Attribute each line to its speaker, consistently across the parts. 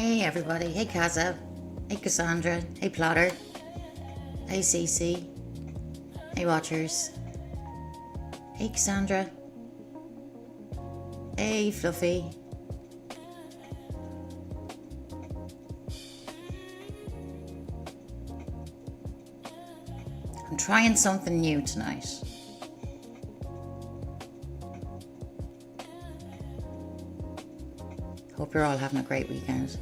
Speaker 1: Hey everybody, hey Kaza, hey Cassandra, hey Plotter, hey Cece, hey Watchers, hey Cassandra, hey Fluffy. I'm trying something new tonight. Hope you're all having a great weekend.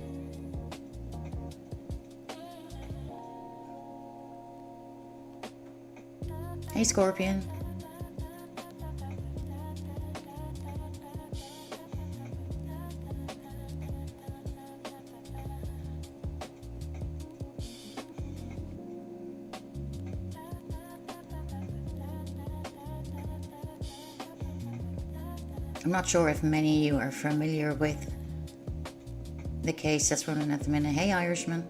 Speaker 1: Hey Scorpion. I'm not sure if many of you are familiar with the case that's running at the minute. Hey Irishman.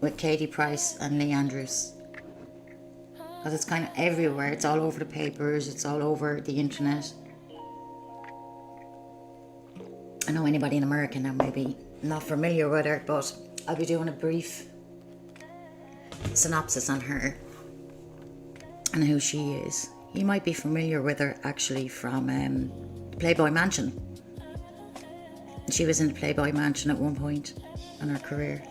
Speaker 1: With Katie Price and Lee Andrews. Because it's kind of everywhere. It's all over the papers. It's all over the internet. I know anybody in America now may be not familiar with her, but I'll be doing a brief synopsis on her and who she is. You might be familiar with her actually from Playboy Mansion. She was in the Playboy Mansion at one point in her career.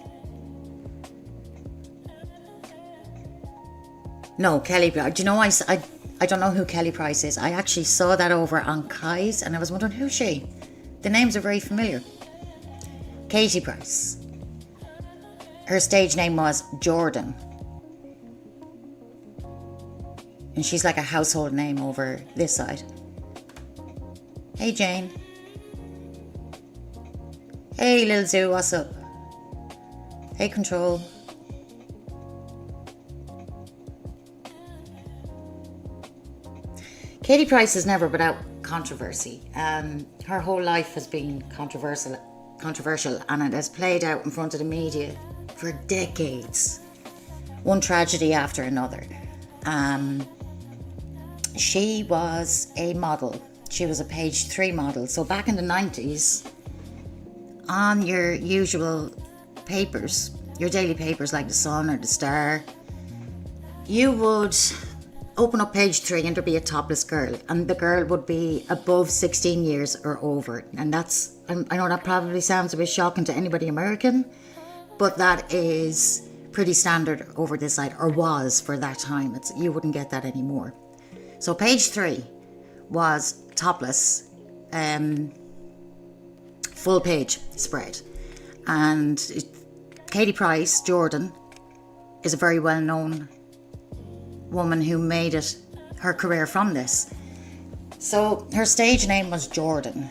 Speaker 1: No, Kelly. Do you know, I don't know who Kelly Price is. I actually saw that over on Kai's and I was wondering, who's she? The names are very familiar. Katie Price. Her stage name was Jordan. And she's like a household name over this side. Hey Jane. Hey Lil Zoo, what's up? Hey Control. Katie Price is never without controversy. Her whole life has been controversial and it has played out in front of the media for decades. One tragedy after another. She was a model. She was a page 3 model. So back in the 90s, on your usual papers, your daily papers like The Sun or The Star, you would open up page 3 and there'd be a topless girl, and the girl would be above 16 years or over. And that's, I know that probably sounds a bit shocking to anybody American, but that is pretty standard over this side, or was for that time. You wouldn't get that anymore. So page 3 was topless, full page spread. And Katie Price, Jordan, is a very well-known woman who made it her career from this. So her stage name was Jordan.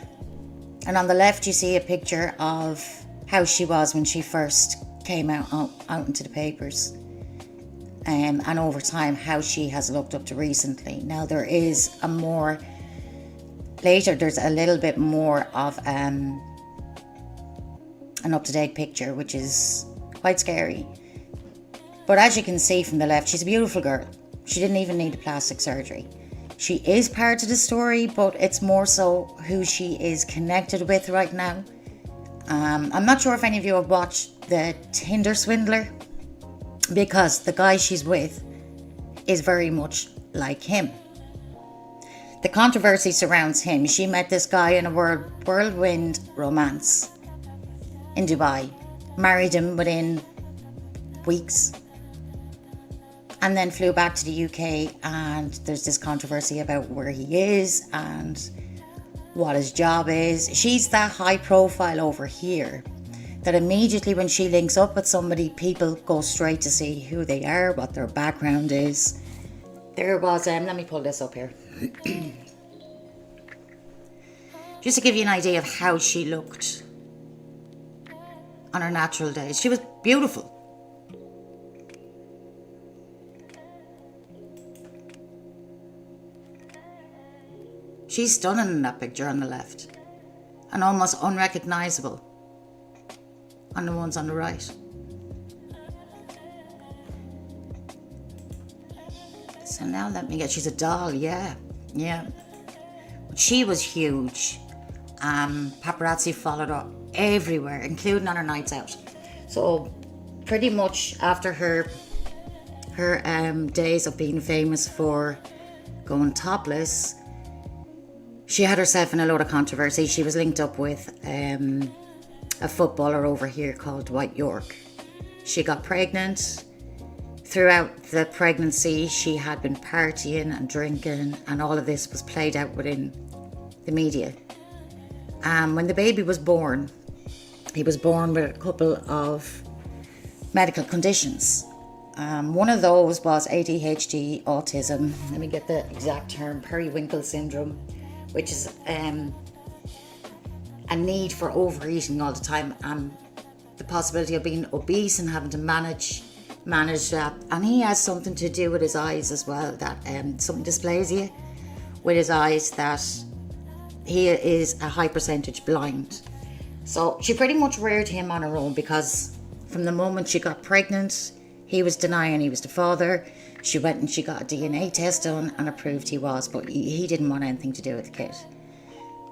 Speaker 1: And on the left you see a picture of how she was when she first came out into the papers. And over time how she has looked up to recently. Now there is a more, later there's a little bit more of an up-to-date picture, which is quite scary. But as you can see from the left, she's a beautiful girl. She didn't even need a plastic surgery. She is part of the story, but it's more so who she is connected with right now. I'm not sure if any of you have watched the Tinder Swindler, because the guy she's with is very much like him. The controversy surrounds him. She met this guy in a whirlwind romance in Dubai, married him within weeks, and then flew back to the UK, and there's this controversy about where he is and what his job is. She's that high profile over here that immediately when she links up with somebody, people go straight to see who they are, what their background is. There was, let me pull this up here. Just to give you an idea of how she looked on her natural days. She was beautiful. She's stunning in that picture on the left, and almost unrecognisable on the ones on the right. So now let me get, she's a doll, yeah. But she was huge, Paparazzi followed her everywhere, including on her nights out. So pretty much after her days of being famous for going topless, she had herself in a load of controversy. She was linked up with a footballer over here called Dwight York. She got pregnant. Throughout the pregnancy, she had been partying and drinking, and all of this was played out within the media. When the baby was born, he was born with a couple of medical conditions. One of those was ADHD, autism. Let me get the exact term, periwinkle syndrome, which is a need for overeating all the time, the possibility of being obese and having to manage that. And he has something to do with his eyes as well, that something dysplasia with his eyes, that he is a high percentage blind. So she pretty much reared him on her own, because from the moment she got pregnant, he was denying he was the father. She went and she got a DNA test done and it proved he was, but he didn't want anything to do with the kid.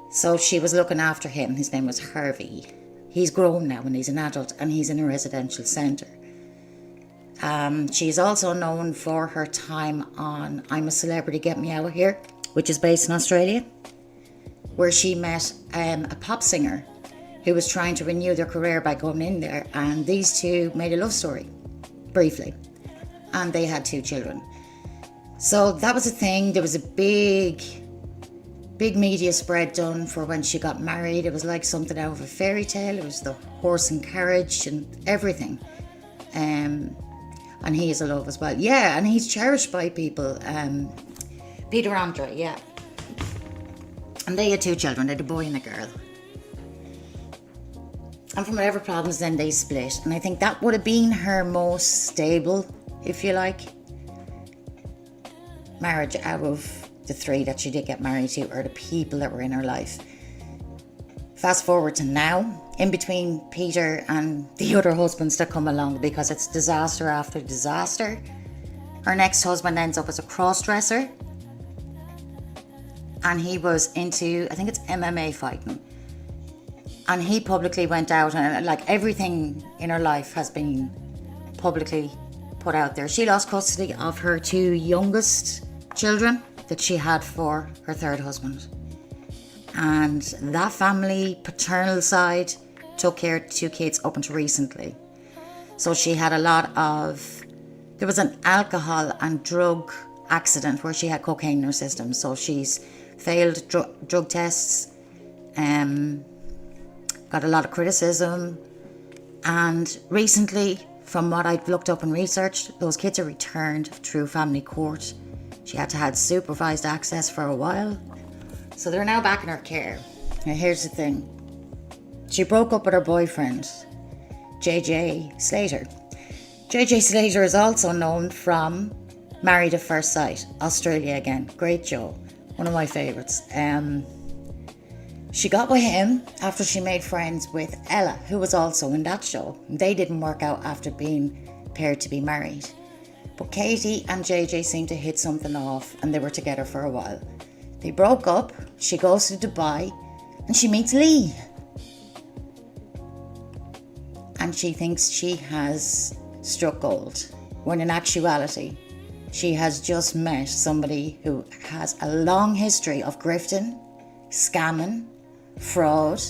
Speaker 1: So she was looking after him. His name was Harvey. He's grown now and he's an adult and he's in a residential centre. She's also known for her time on I'm a Celebrity, Get Me Out of Here, which is based in Australia, where she met a pop singer who was trying to renew their career by going in there, and these two made a love story, briefly, and they had 2 children. So that was a thing. There was a big media spread done for when she got married. It was like something out of a fairy tale. It was the horse and carriage and everything. And he is a love as well. Yeah, and he's cherished by people. Peter Andre, yeah. And they had 2 children. They had a boy and a girl. And from whatever problems, then they split. And I think that would have been her most stable, if you like, marriage out of the 3 that she did get married to, or the people that were in her life. Fast forward to now, in between Peter and the other husbands that come along, because it's disaster after disaster. Her next husband ends up as a cross-dresser. And he was into, I think it's MMA fighting. And he publicly went out, and like everything in her life has been publicly put out there. She lost custody of her 2 youngest children that she had for her 3rd husband. And that family, paternal side, took care of 2 kids up until recently. So she had there was an alcohol and drug accident where she had cocaine in her system. So she's failed drug tests, got a lot of criticism. And recently, from what I've looked up and researched, those kids are returned through family court. She had to have supervised access for a while. So they're now back in her care. Now here's the thing. She broke up with her boyfriend, JJ Slater. JJ Slater is also known from Married at First Sight, Australia again. Great show. One of my favourites. She got with him after she made friends with Ella, who was also in that show. They didn't work out after being paired to be married. But Katie and JJ seemed to hit something off, and they were together for a while. They broke up, she goes to Dubai, and she meets Lee. And she thinks she has struck gold, when in actuality, she has just met somebody who has a long history of grifting, scamming, fraud,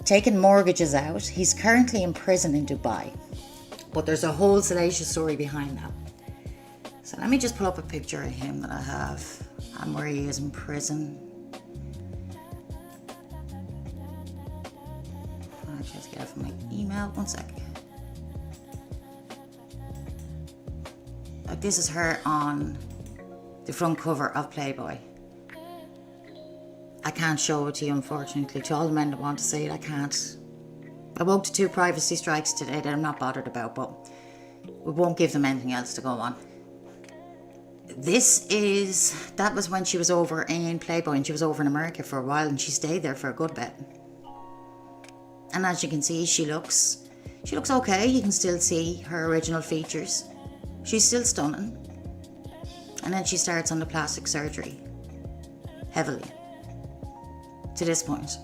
Speaker 1: taking mortgages out. He's currently in prison in Dubai. But there's a whole salacious story behind that. So let me just pull up a picture of him that I have and where he is in prison. I'll just get it from my email. 1 second. This is her on the front cover of Playboy. I can't show it to you, unfortunately. To all the men that want to see it, I can't. I woke to 2 privacy strikes today that I'm not bothered about, but we won't give them anything else to go on. That was when she was over in Playboy, and she was over in America for a while, and she stayed there for a good bit. And as you can see, she looks okay. You can still see her original features. She's still stunning. And then she starts on the plastic surgery. Heavily. to this point,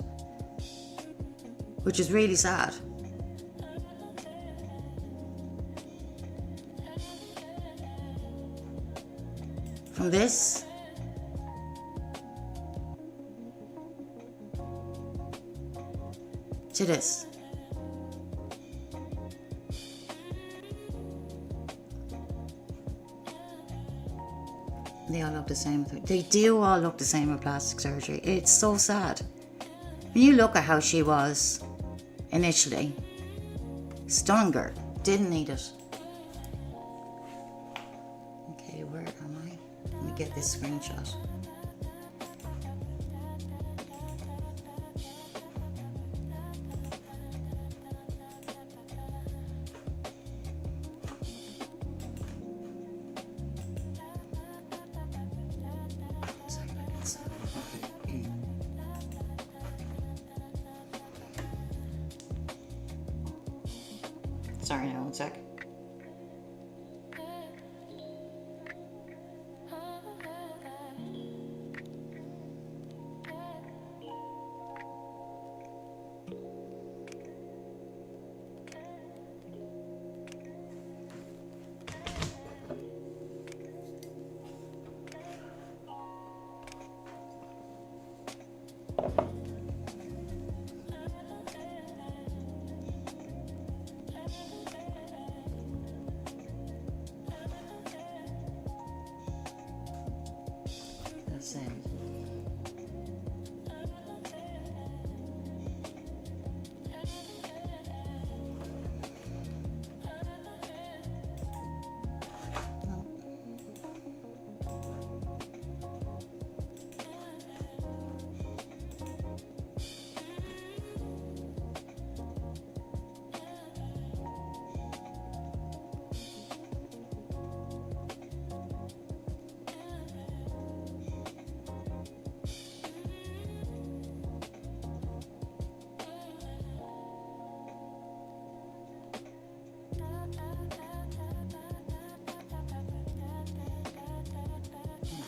Speaker 1: which is really sad. From this to this. They all look the same. They do all look the same with plastic surgery. It's so sad. When you look at how she was initially, stunning girl, didn't need it. Okay, where am I? Let me get this screenshot. Sorry, now, 1 sec. That's it.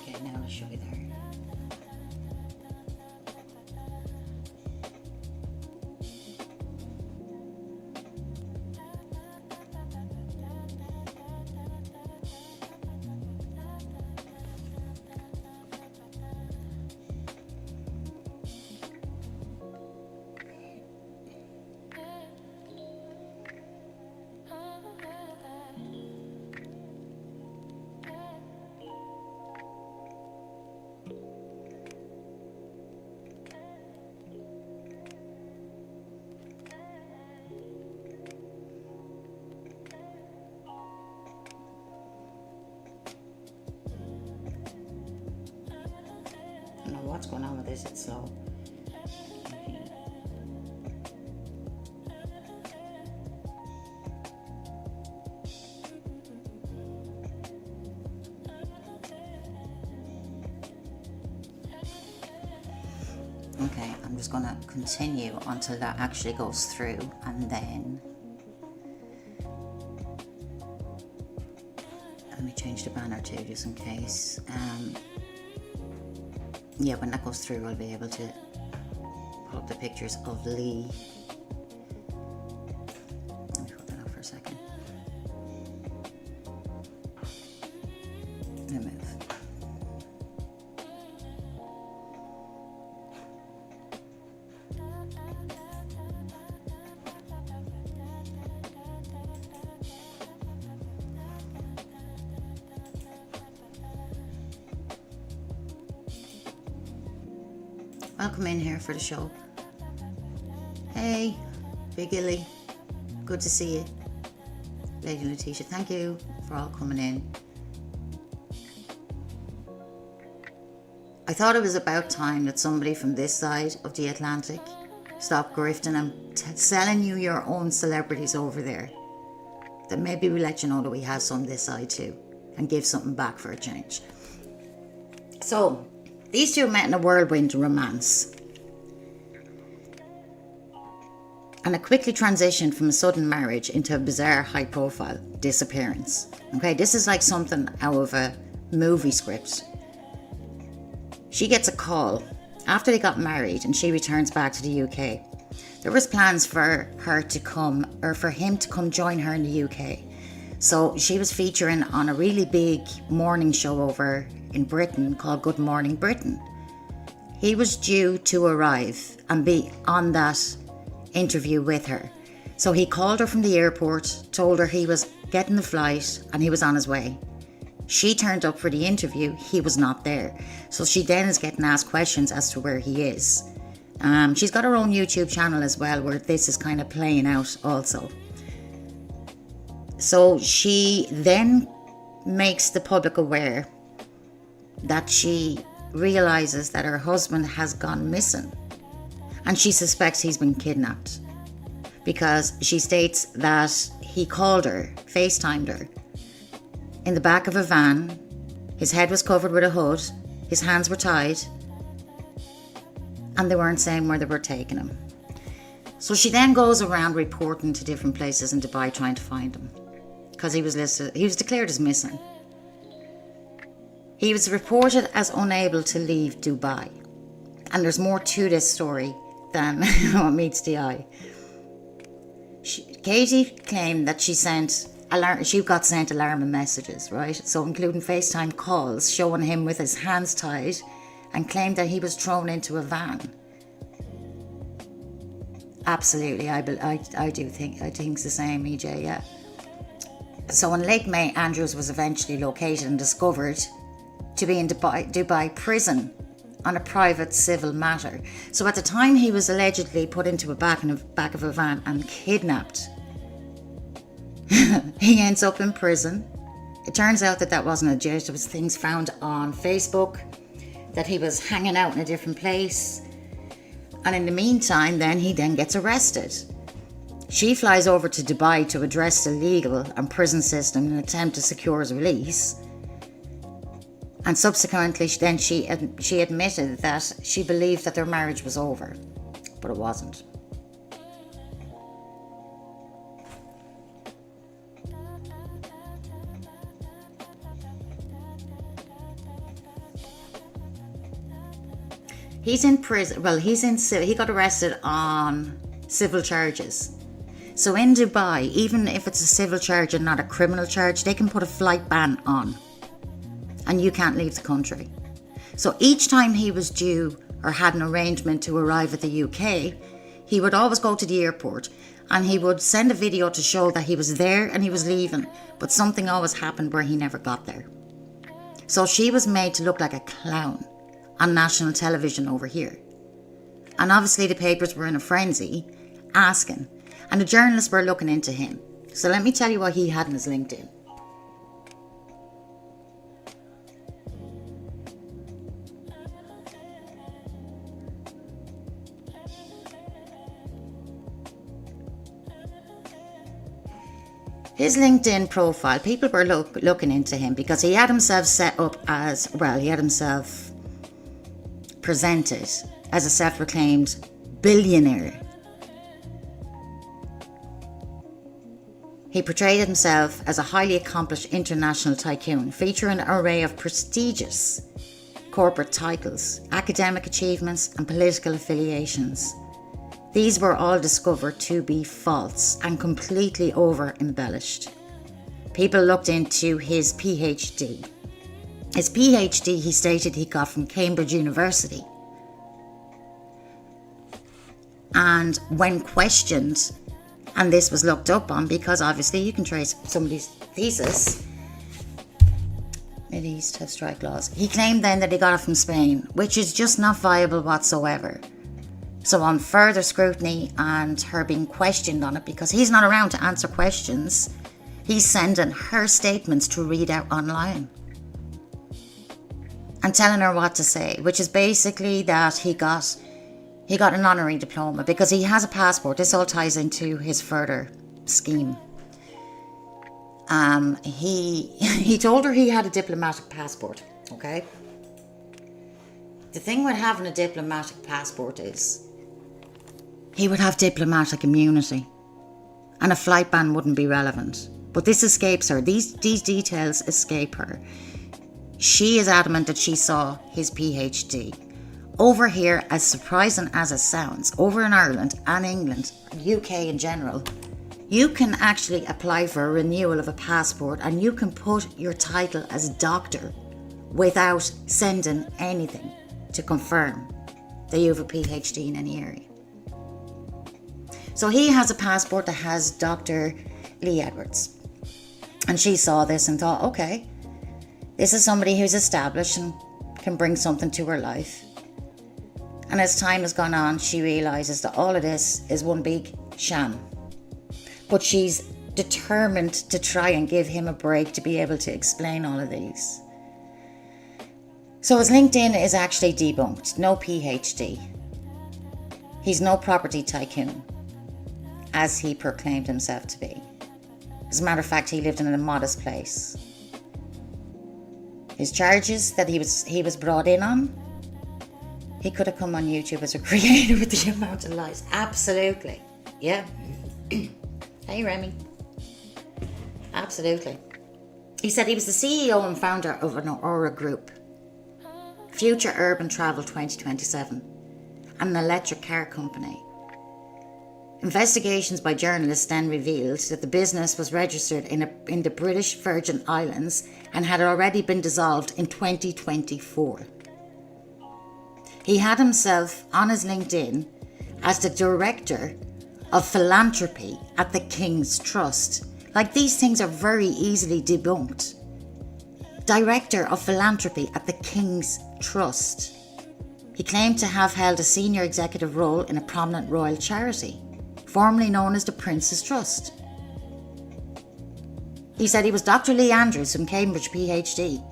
Speaker 1: Okay, now I'll show you there. I don't know what's going on with this, it's slow. Okay, I'm just gonna continue until that actually goes through, and then let me change the banner too, just in case. Yeah, when that goes through, I'll be able to pull up the pictures of Lee. Let me hold that up for a second. Remove. Welcome in here for the show. Hey, Big Illy. Good to see you. Lady Letitia, thank you for all coming in. I thought it was about time that somebody from this side of the Atlantic stopped grifting and selling you your own celebrities over there. That maybe we let you know that we have some this side too and give something back for a change. So, these two met in a whirlwind romance. And it quickly transitioned from a sudden marriage into a bizarre high-profile disappearance. Okay, this is like something out of a movie script. She gets a call After they got married and she returns back to the UK, there was plans for her to come, or for him to come join her in the UK. So she was featuring on a really big morning show over in Britain called Good Morning Britain. He was due to arrive and be on that interview with her. So he called her from the airport, told her he was getting the flight and he was on his way. She turned up for the interview, he was not there. So she then is getting asked questions as to where he is. She's got her own YouTube channel as well, where this is kind of playing out also. So she then makes the public aware that she realizes that her husband has gone missing, and she suspects he's been kidnapped, because she states that he called her, FaceTimed her, in the back of a van. His head was covered with a hood, his hands were tied, and they weren't saying where they were taking him. So she then goes around reporting to different places in Dubai trying to find him, because he was declared as missing. He was reported as unable to leave Dubai. And there's more to this story than what meets the eye. Katie claimed that she got sent alarming messages, right? So including FaceTime calls showing him with his hands tied, and claimed that he was thrown into a van. Absolutely, I do think it's the same, EJ, yeah. So in late May, Andrews was eventually located and discovered to be in Dubai prison on a private civil matter. So at the time he was allegedly put into a back of a van and kidnapped. He ends up in prison. It turns out that wasn't legit. There was things found on Facebook that he was hanging out in a different place. And in the meantime, he then gets arrested. She flies over to Dubai to address the legal and prison system in an attempt to secure his release. And subsequently, she admitted that she believed that their marriage was over, but it wasn't. He's in prison. Well, he got arrested on civil charges. So in Dubai, even if it's a civil charge and not a criminal charge, they can put a flight ban on, and you can't leave the country. So each time he was due or had an arrangement to arrive at the UK, he would always go to the airport and he would send a video to show that he was there and he was leaving, but something always happened where he never got there. So she was made to look like a clown on national television over here. And obviously the papers were in a frenzy, asking, and the journalists were looking into him. So let me tell you what he had on his LinkedIn. His LinkedIn profile, people were looking into him because he had himself set up as, he had himself presented as a self-proclaimed billionaire. He portrayed himself as a highly accomplished international tycoon, featuring an array of prestigious corporate titles, academic achievements, and political affiliations. These were all discovered to be false and completely over-embellished. People looked into his PhD. His PhD, he stated he got from Cambridge University. And when questioned, and this was looked up on because obviously you can trace somebody's thesis, Mideast have strike laws. He claimed then that he got it from Spain, which is just not viable whatsoever. So on further scrutiny and her being questioned on it, because he's not around to answer questions, he's sending her statements to read out online and telling her what to say, which is basically that he got an honorary diploma because he has a passport. This all ties into his further scheme. He told her he had a diplomatic passport, okay? The thing with having a diplomatic passport is he would have diplomatic immunity and a flight ban wouldn't be relevant. But this escapes her. These details escape her. She is adamant that she saw his PhD Over here, as surprising as it sounds, over in Ireland and England, UK in general, you can actually apply for a renewal of a passport and you can put your title as doctor without sending anything to confirm that you have a PhD in any area. So he has a passport that has Dr. Lee Edwards. And she saw this and thought, okay, this is somebody who's established and can bring something to her life. And as time has gone on, she realises that all of this is one big sham. But she's determined to try and give him a break to be able to explain all of these. So his LinkedIn is actually debunked. No PhD. He's no property tycoon, as he proclaimed himself to be. As a matter of fact, he lived in a modest place. His charges that he was brought in on, he could have come on YouTube as a creator with the amount of lies. Absolutely. Yeah. Hey, Remy. Absolutely. He said he was the CEO and founder of an Aura Group, Future Urban Travel 2027, and an electric car company. Investigations by journalists then revealed that the business was registered in the British Virgin Islands and had already been dissolved in 2024. He had himself on his LinkedIn as the director of philanthropy at the King's Trust. Like, these things are very easily debunked. Director of philanthropy at the King's Trust. He claimed to have held a senior executive role in a prominent royal charity, formerly known as the Prince's Trust. He said he was Dr. Lee Andrews from Cambridge, PhD.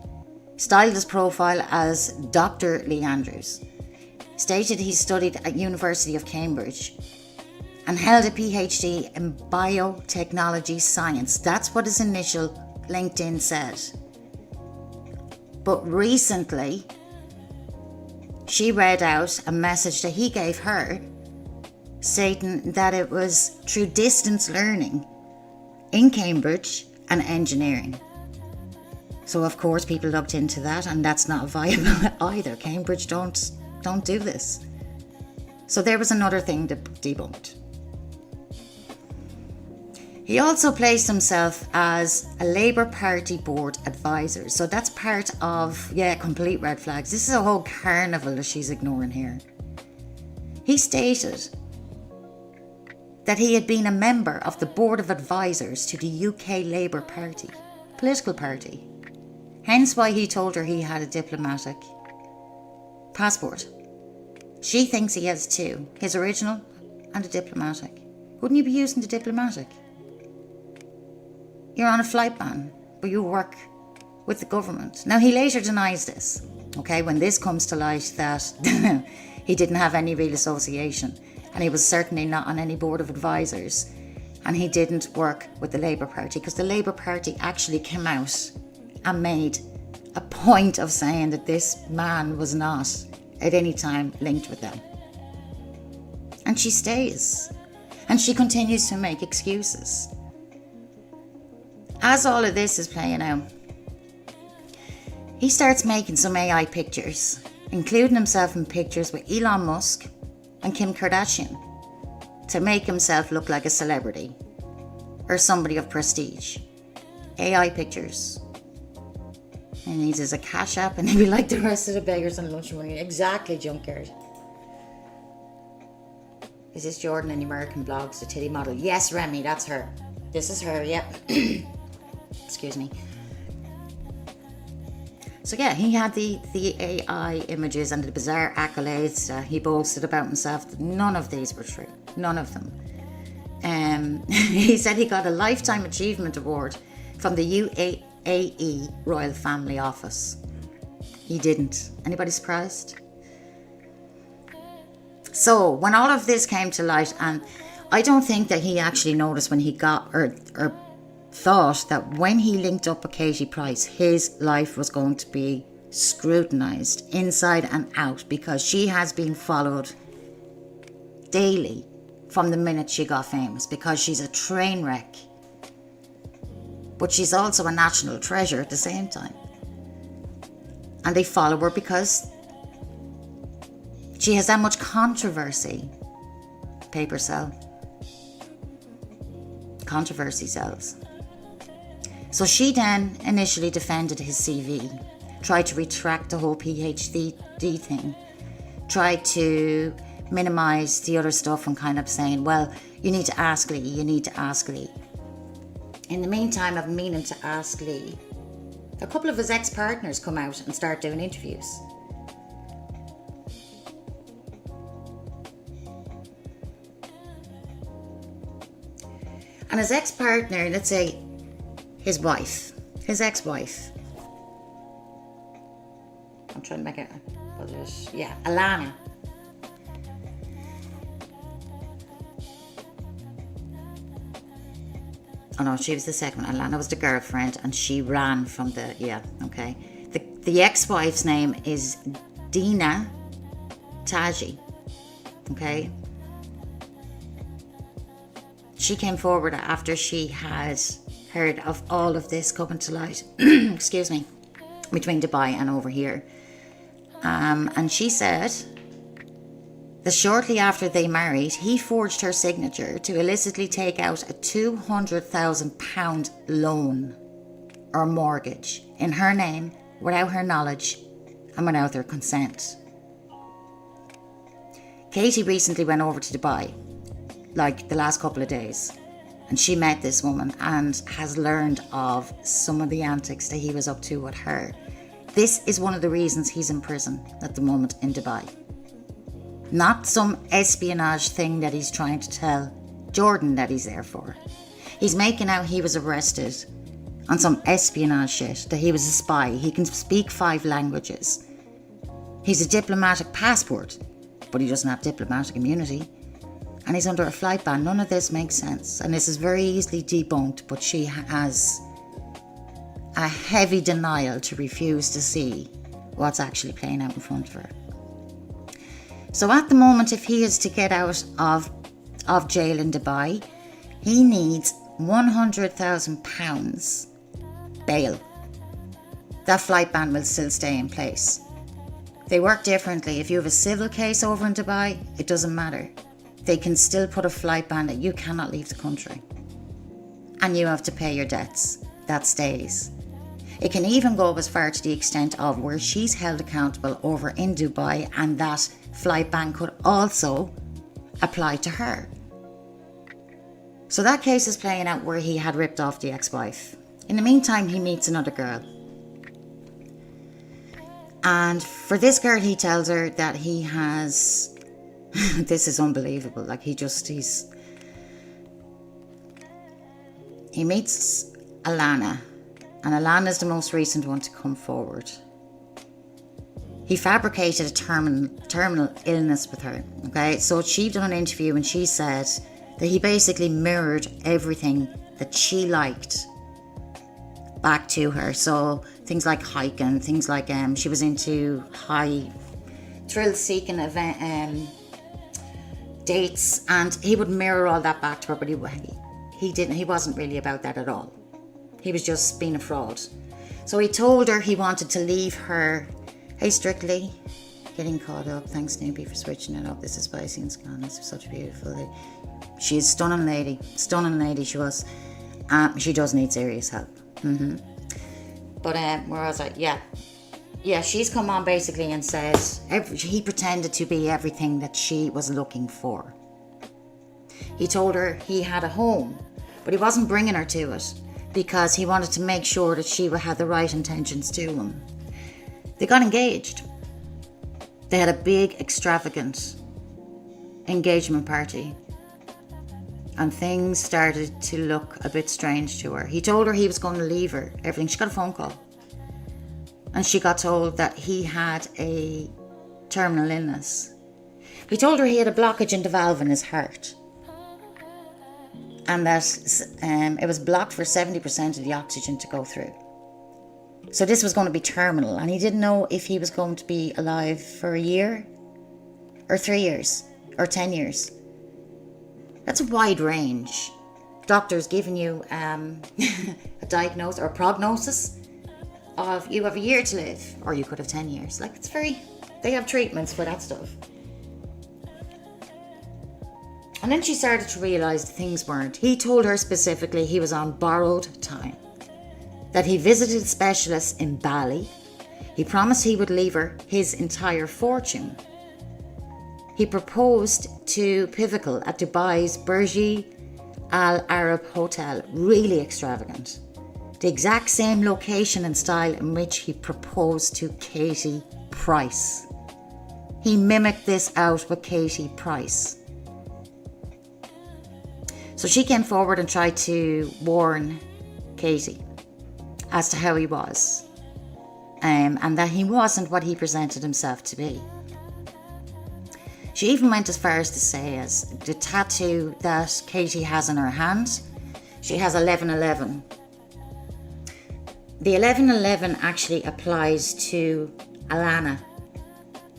Speaker 1: Styled his profile as Dr. Lee Andrews. Stated he studied at University of Cambridge and held a PhD in biotechnology science. That's what his initial LinkedIn said. But recently, she read out a message that he gave her, stating that it was through distance learning in Cambridge and engineering. So of course people looked into that, and that's not viable either. Cambridge don't do this. So there was another thing debunked. He also placed himself as a Labour Party board advisor. So that's part of, complete red flags. This is a whole carnival that she's ignoring here. He stated that he had been a member of the board of advisors to the UK Labour Party, political party. Hence why he told her he had a diplomatic passport. She thinks he has two, his original and a diplomatic. Wouldn't you be using the diplomatic? You're on a flight ban, but you work with the government. Now, he later denies this, okay, when this comes to light that he didn't have any real association, and he was certainly not on any board of advisors, and he didn't work with the Labour Party, because the Labour Party actually came out and made a point of saying that this man was not at any time linked with them. And she stays, and she continues to make excuses. As all of this is playing out, he starts making some AI pictures, including himself in pictures with Elon Musk and Kim Kardashian, to make himself look like a celebrity or somebody of prestige. AI pictures. And he uses a cash app, and he'd be like the rest of the beggars on lunch money. Exactly, junkyard. Is this Jordan in the American Blogs, the titty model? Yes, Remy, that's her. This is her, yep. Excuse me. So yeah, he had the AI images and the bizarre accolades he boasted about himself. None of these were true. None of them. He said he got a Lifetime Achievement Award from the UAE Royal Family Office. He didn't. Anybody surprised? So when all of this came to light, and I don't think that he actually noticed when he got or thought that when he linked up with Katie Price, his life was going to be scrutinised inside and out, because she has been followed daily from the minute she got famous, because she's a train wreck. But she's also a national treasure at the same time. And they follow her because She has that much controversy. Paper sell. Controversy sells. So she then initially defended his CV, tried to retract the whole PhD thing, tried to minimise the other stuff and kind of saying, well, you need to ask Lee, you need to ask Lee. In the meantime, I've been meaning to ask Lee. A couple of his ex-partners come out and start doing interviews. And his ex-partner, let's say his wife, his ex-wife. I'm trying to make it, yeah, Alana. Oh no, she was the second one. Alana was the girlfriend and she ran from the, yeah, okay. The ex-wife's name is Dina Taji, okay. She came forward after she had heard of all of this coming to light, excuse me, between Dubai and over here. And she said that shortly after they married, he forged her signature to illicitly take out a £200,000 loan or mortgage in her name without her knowledge and without their consent. Katie recently went over to Dubai, like the last couple of days, and she met this woman and has learned of some of the antics that he was up to with her. This is one of the reasons he's in prison at the moment in Dubai. Not some espionage thing that he's trying to tell Jordan that he's there for. He's making out he was arrested on some espionage shit, that he was a spy. He can speak 5 languages. He's a diplomatic passport, but he doesn't have diplomatic immunity. And he's under a flight ban. None of this makes sense. And this is very easily debunked, but she has a heavy denial to refuse to see what's actually playing out in front of her. So at the moment, if he is to get out of jail in Dubai, he needs £100,000 bail. That flight ban will still stay in place. They work differently. If you have a civil case over in Dubai, it doesn't matter. They can still put a flight ban that you cannot leave the country. And you have to pay your debts. That stays. It can even go as far to the extent of where she's held accountable over in Dubai, and that flight ban could also apply to her. So that case is playing out where he had ripped off the ex-wife. In the meantime, he meets another girl. And for this girl, he tells her that he has... this is unbelievable. Like he meets Alana. And Alana's the most recent one to come forward. He fabricated a terminal illness with her. Okay, so she'd done an interview and she said that he basically mirrored everything that she liked back to her. So things like hiking, things like she was into high thrill-seeking event dates, and he would mirror all that back to her. But he didn't. He wasn't really about that at all. He was just being a fraud. So he told her he wanted to leave her. Hey, Strictly, getting caught up. Thanks, Snoopy, for switching it up. This is spicy and scandalous. This is such a beautiful lady. She's a stunning lady. Stunning lady she was. She does need serious help. But where was I? Yeah, she's come on basically and said he pretended to be everything that she was looking for. He told her he had a home, but he wasn't bringing her to it because he wanted to make sure that she had the right intentions to him. They got engaged. They had a big, extravagant engagement party. And things started to look a bit strange to her. He told her he was going to leave her, everything. She got a phone call. And she got told that he had a terminal illness. He told her he had a blockage in the valve in his heart. And that it was blocked for 70% of the oxygen to go through. So this was going to be terminal. And he didn't know if he was going to be alive for a year, or 3 years, or 10 years. That's a wide range. Doctors giving you a diagnosis or a prognosis of you have a year to live, or you could have 10 years. Like, it's very, they have treatments for that stuff. And then she started to realise things weren't. He told her specifically he was on borrowed time, that he visited specialists in Bali. He promised he would leave her his entire fortune. He proposed to Pivotal at Dubai's Burj Al Arab Hotel, really extravagant. The exact same location and style in which he proposed to Katie Price. He mimicked this out with Katie Price. So she came forward and tried to warn Katie as to how he was, and that he wasn't what he presented himself to be. She even went as far as to say, as the tattoo that Katie has on her hand, she has 1111. The 1111 actually applies to Alana.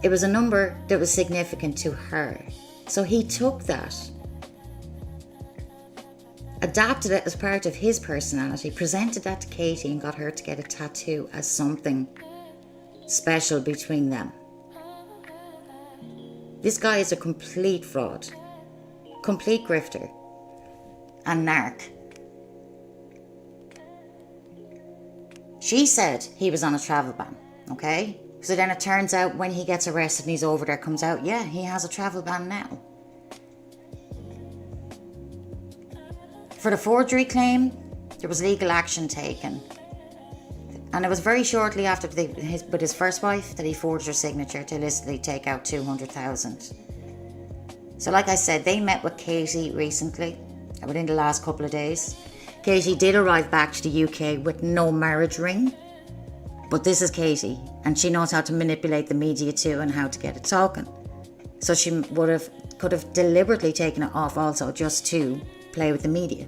Speaker 1: It was a number that was significant to her. So he took that, adapted it as part of his personality, presented that to Katie and got her to get a tattoo as something special between them. This guy is a complete fraud, complete grifter and narc. She said he was on a travel ban, okay? So then it turns out when he gets arrested and he's over there, comes out, yeah, he has a travel ban now. For the forgery claim, there was legal action taken. And it was very shortly after with his first wife that he forged her signature to illicitly take out $200,000. So like I said, they met with Katie recently, within the last couple of days. Katie did arrive back to the UK with no marriage ring. But this is Katie, and she knows how to manipulate the media too and how to get it talking. So she could have deliberately taken it off also just to play with the media.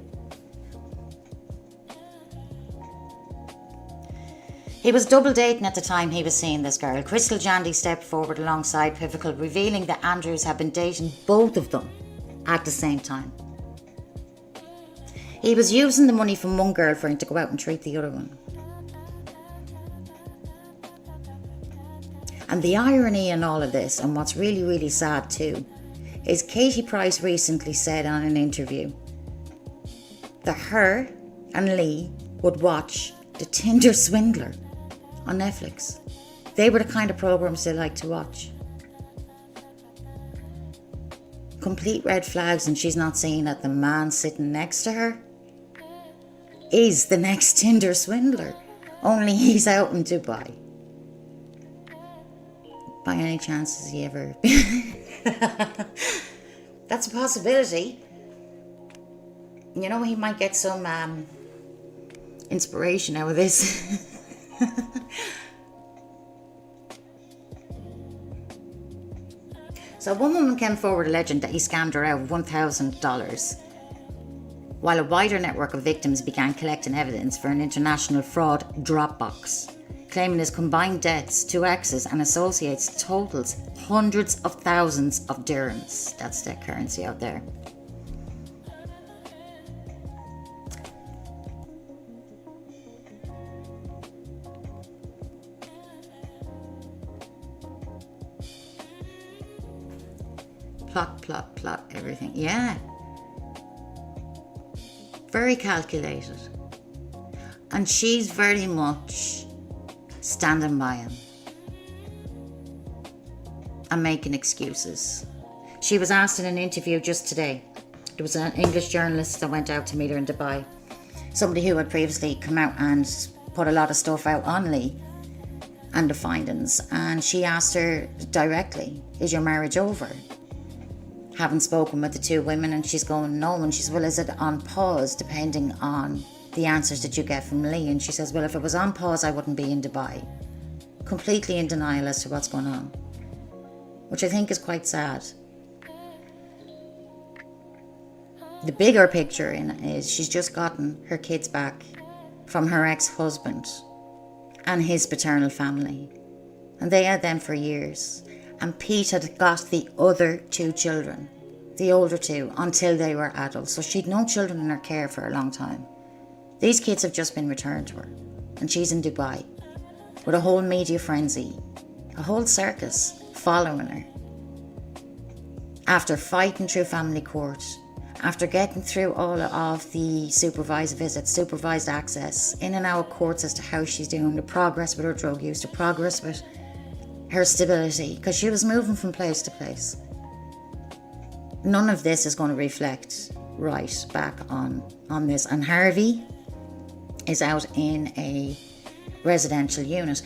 Speaker 1: He was double dating at the time he was seeing this girl. Crystal Jandy stepped forward alongside Pivotal, revealing that Andrews had been dating both of them at the same time. He was using the money from one girlfriend to go out and treat the other one. And the irony in all of this, and what's really, really sad too, is Katie Price recently said on an interview that her and Lee would watch The Tinder Swindler on Netflix. They were the kind of programs they like to watch. Complete red flags, and she's not seeing that the man sitting next to her is the next Tinder swindler, only he's out in Dubai. By any chance has he ever... That's a possibility. You know, he might get some inspiration out of this. So one woman came forward alleging that he scammed her out of $1,000, while a wider network of victims began collecting evidence for an international fraud Dropbox, claiming his combined debts to exes and associates totals hundreds of thousands of dirhams. That's their currency out there. Plot, everything. Yeah. Very calculated. And she's very much standing by him and making excuses. She was asked in an interview just today. There was an English journalist that went out to meet her in Dubai. Somebody who had previously come out and put a lot of stuff out on Lee and the findings. And she asked her directly, is your marriage over? Having spoken with the two women, and she's going, no. And she says, well, is it on pause depending on the answers that you get from Lee? And she says, well, if it was on pause, I wouldn't be in Dubai. Completely in denial as to what's going on, which I think is quite sad. The bigger picture in it is she's just gotten her kids back from her ex-husband and his paternal family, and they had them for years. And Pete had got the other two children, the older two, until they were adults. So she'd no children in her care for a long time. These kids have just been returned to her, and she's in Dubai with a whole media frenzy, a whole circus following her. After fighting through family court, after getting through all of the supervised visits, supervised access, in and out of courts as to how she's doing, the progress with her drug use, the progress with her stability, because she was moving from place to place. None of this is going to reflect right back on this. And Harvey is out in a residential unit.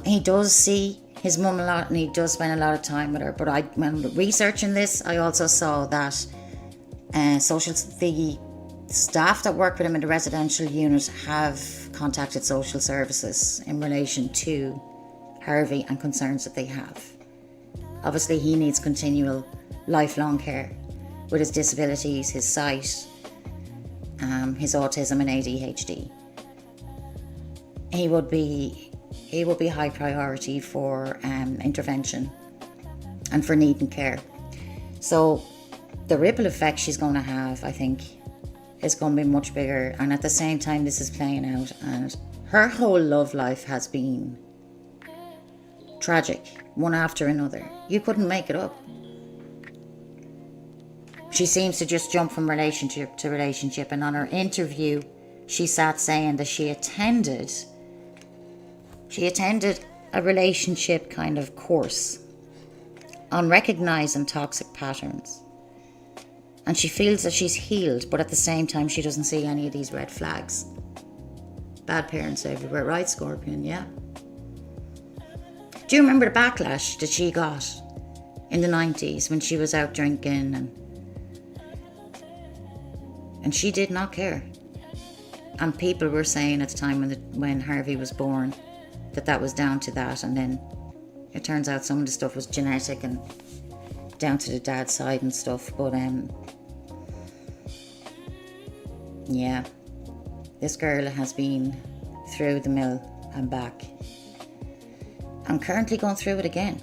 Speaker 1: He does see his mum a lot and he does spend a lot of time with her. But when researching this, I also saw that the staff that work with him in the residential unit have contacted social services in relation to Harvey and concerns that they have. Obviously, he needs continual lifelong care with his disabilities, his sight, his autism and ADHD. He would be high priority for intervention and for needing care. So the ripple effect she's going to have, I think, is going to be much bigger. And at the same time this is playing out, and her whole love life has been tragic, one after another. You couldn't make it up. She seems to just jump from relationship to relationship, and on her interview she sat saying that she attended a relationship kind of course on recognizing toxic patterns, and she feels that she's healed, but at the same time she doesn't see any of these red flags. Bad parents everywhere, right, Scorpion? Yeah. Do you remember the backlash that she got in the 90s when she was out drinking, and she did not care? And people were saying at the time when Harvey was born that was down to that, and then it turns out some of the stuff was genetic and down to the dad's side and stuff. But yeah, this girl has been through the mill and back. I'm currently going through it again.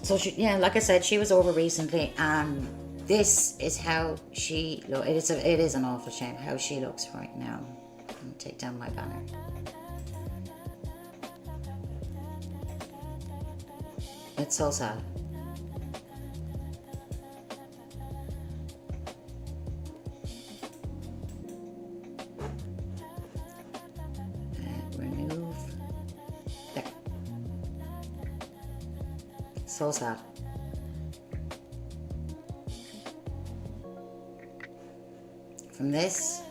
Speaker 1: So like I said, she was over recently, and this is how she looks. It is an awful shame how she looks right now. Let me take down my banner. It's so sad. Remove. There. So sad. From this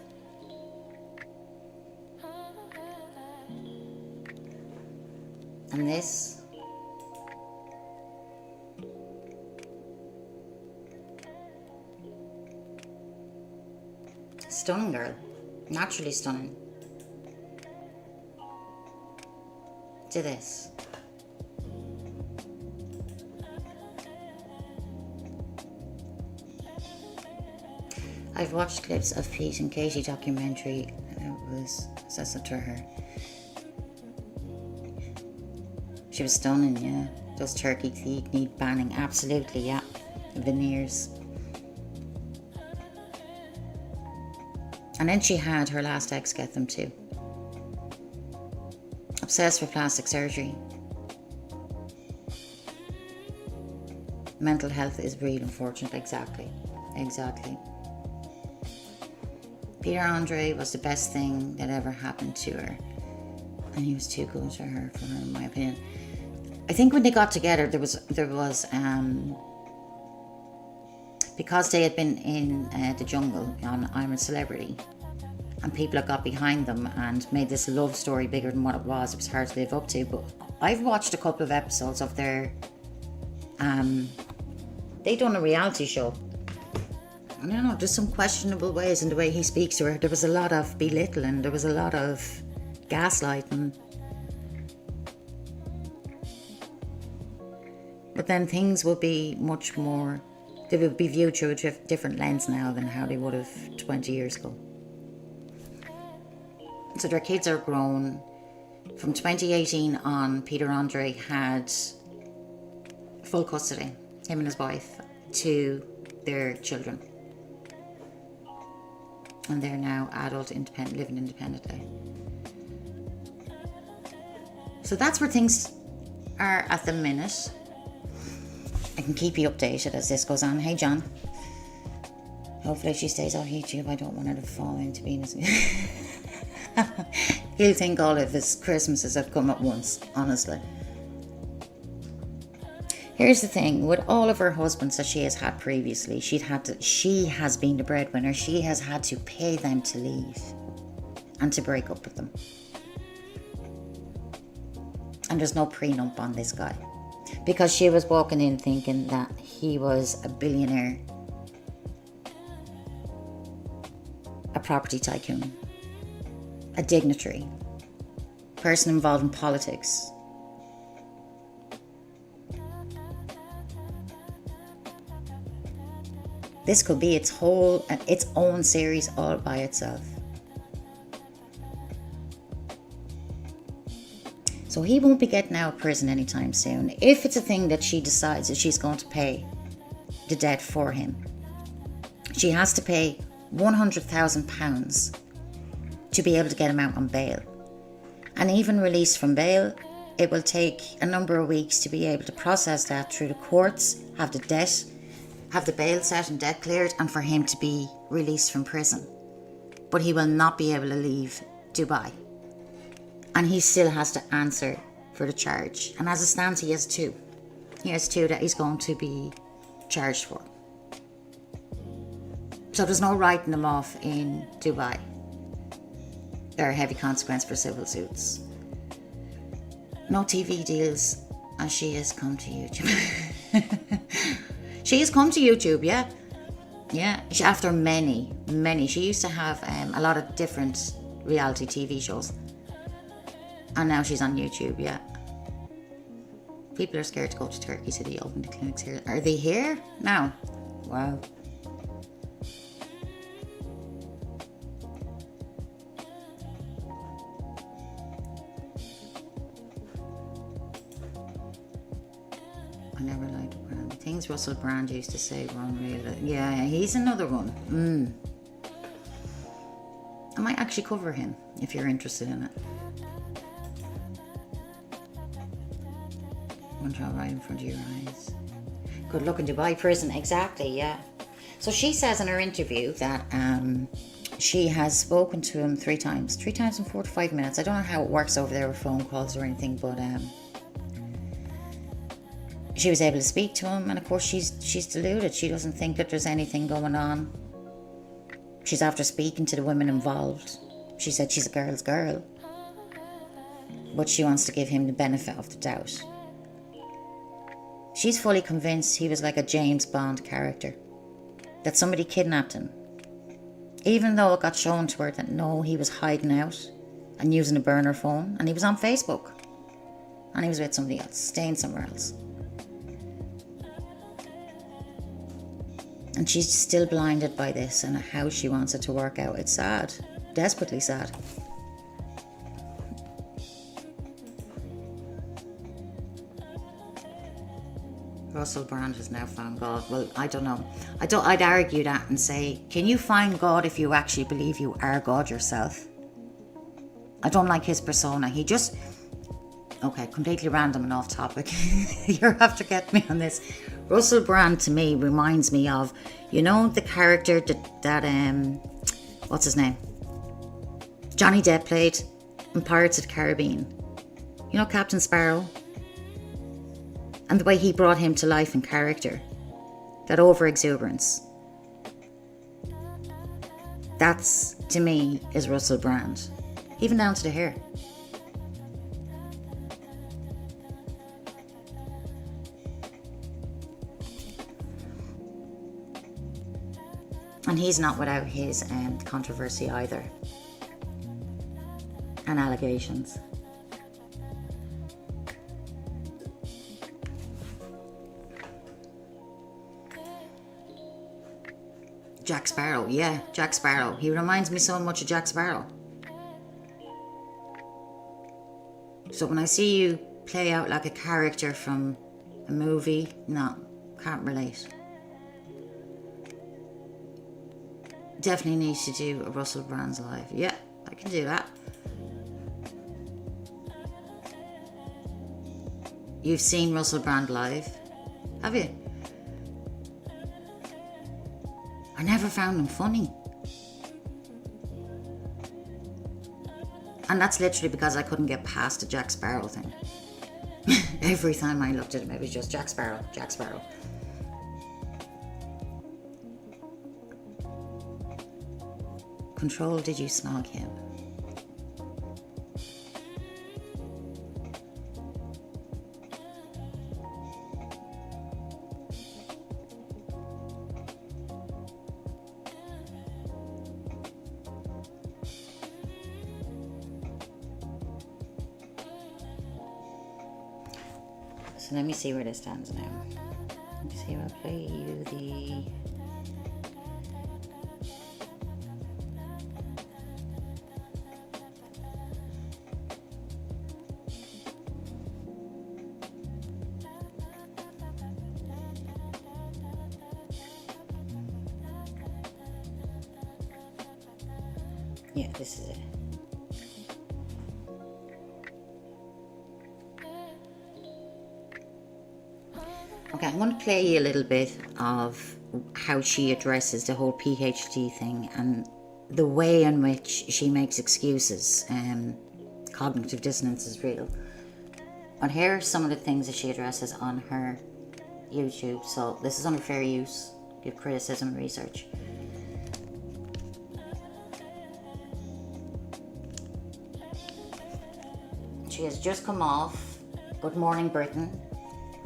Speaker 1: and this, stunning girl, naturally stunning, to this. I've watched clips of Pete and Katie documentary, and it was obsessive to her. She was stunning, yeah. Those turkey teeth need banning, absolutely, yeah. Veneers. And then she had her last ex get them too. Obsessed with plastic surgery. Mental health is real, unfortunately. Exactly. Peter Andre was the best thing that ever happened to her. And he was too good for her, in my opinion. I think when they got together, there was because they had been in the jungle on I'm a Celebrity, and people had got behind them and made this love story bigger than what it was. It was hard to live up to. But I've watched a couple of episodes of their they done a reality show. I don't know, just some questionable ways in the way he speaks to her. There was a lot of belittling, there was a lot of gaslighting. But then things will be much more, they will be viewed through a different lens now than how they would have 20 years ago. So their kids are grown. From 2018 on, Peter Andre had full custody, him and his wife, to their children. And they're now adult, independent, living independently. So that's where things are at the minute. I can keep you updated as this goes on. Hey, John. Hopefully she stays off YouTube. I don't want her to fall into being He'll think all of his Christmases have come at once, honestly. Here's the thing, with all of her husbands that she has had previously, she has been the breadwinner. She has had to pay them to leave and to break up with them. And there's no prenup on this guy. Because she was walking in thinking that he was a billionaire, a property tycoon, a dignitary, person involved in politics. This could be its own series all by itself. So he won't be getting out of prison anytime soon. If it's a thing that she decides that she's going to pay the debt for him, she has to pay £100,000 to be able to get him out on bail. And even released from bail, it will take a number of weeks to be able to process that through the courts, have the bail set and debt cleared, and for him to be released from prison. But he will not be able to leave Dubai. And he still has to answer for the charge. And as it stands, he has two. He has two that he's going to be charged for. So there's no writing them off in Dubai. There are heavy consequences for civil suits. No TV deals, as she has come to YouTube. She has come to YouTube, yeah. Yeah, after many. She used to have a lot of different reality TV shows. And now she's on YouTube, yeah. People are scared to go to Turkey, so they open the clinics here. Are they here? No. Wow. I never liked Brand. The things Russell Brand used to say were unreal. Yeah, he's another one. I might actually cover him if you're interested in it. One child right in front of your eyes. Good luck in Dubai prison. Exactly, yeah. So she says in her interview that she has spoken to him 3 times. 3 times in 4 to 5 minutes. I don't know how it works over there with phone calls or anything, but she was able to speak to him, and of course she's deluded. She doesn't think that there's anything going on. She's after speaking to the women involved. She said she's a girl's girl, but she wants to give him the benefit of the doubt. She's fully convinced he was like a James Bond character, that somebody kidnapped him, even though it got shown to her that no, he was hiding out and using a burner phone, and he was on Facebook, and he was with somebody else, staying somewhere else. And she's still blinded by this and how she wants it to work out. It's sad, desperately sad. Russell Brand has now found God. Well, I don't know. I'd argue that and say, can you find God if you actually believe you are God yourself? I don't like his persona. He just... Okay, completely random and off topic. You're after getting me on this. Russell Brand to me reminds me of, you know, the character that what's his name? Johnny Depp played in Pirates of the Caribbean. You know, Captain Sparrow? And the way he brought him to life in character. That over-exuberance. That's, to me, is Russell Brand. Even down to the hair. And he's not without his controversy either. And allegations. Jack Sparrow, yeah, Jack Sparrow. He reminds me so much of Jack Sparrow. So when I see you play out like a character from a movie, no, can't relate. Definitely need to do a Russell Brand's live. Yeah, I can do that. You've seen Russell Brand live, have you? I never found him funny. And that's literally because I couldn't get past the Jack Sparrow thing. Every time I looked at him, it was just Jack Sparrow, Jack Sparrow. Control, did you snog him? So let me see where this stands now. Let me see, I'll play you the... Yeah, this is it. Okay, I'm going to play you a little bit of how she addresses the whole PhD thing and the way in which she makes excuses. Cognitive dissonance is real. But here are some of the things that she addresses on her YouTube. So this is under fair use, give criticism and research. She has just come off Good Morning Britain.